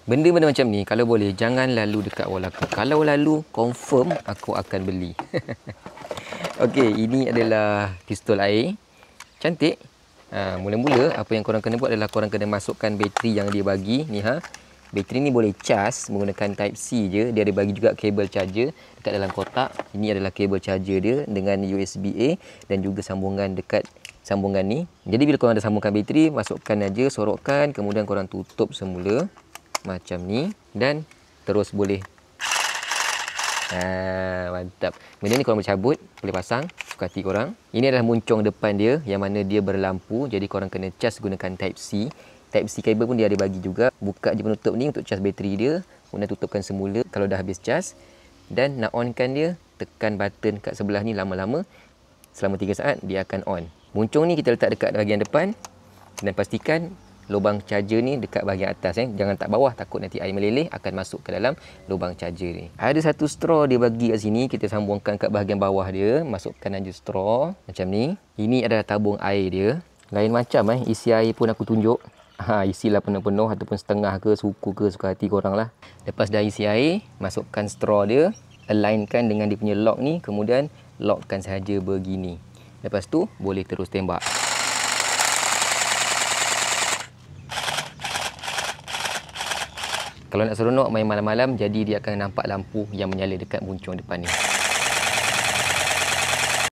Benda-benda macam ni kalau boleh jangan lalu dekat wall aku. Kalau lalu confirm aku akan beli. Okey, ini adalah pistol air. Cantik. Mula-mula apa yang korang kena buat adalah korang kena masukkan bateri yang dia bagi ni ha. Bateri ni boleh cas menggunakan type C je. Dia ada bagi juga kabel charger dekat dalam kotak. Ini adalah kabel charger dia dengan USB A dan juga sambungan dekat sambungan ni. Jadi bila korang dah sambungkan bateri, masukkan aja, sorokkan, kemudian korang tutup semula macam ni dan terus boleh. Mantap. Benda ni korang boleh cabut, boleh pasang, suka hati korang. Ini adalah muncung depan dia yang mana dia berlampu. Jadi korang kena cas gunakan type C. Type C kabel pun dia ada bagi juga. Buka je penutup ni untuk cas bateri dia. Kemudian tutupkan semula kalau dah habis cas. Dan nak onkan dia, tekan button kat sebelah ni lama-lama. Selama 3 saat dia akan on. Muncung ni kita letak dekat bahagian depan. Dan pastikan lubang charger ni dekat bahagian atas. Jangan tak bawah, takut nanti air meleleh akan masuk ke dalam lubang charger ni. Ada satu straw dia bagi kat sini. Kita sambungkan kat bahagian bawah dia. Masukkan aja straw macam ni. Ini adalah tabung air dia. Lain macam isi air pun aku tunjuk. Isilah penuh-penuh ataupun setengah ke, suku ke, suka hati korang lah. Lepas dah isi air, masukkan straw dia. Alignkan dengan dia punya lock ni. Kemudian lockkan sahaja begini. Lepas tu boleh terus tembak. Kalau nak seronok main malam-malam, jadi dia akan nampak lampu yang menyala dekat muncung depan ni.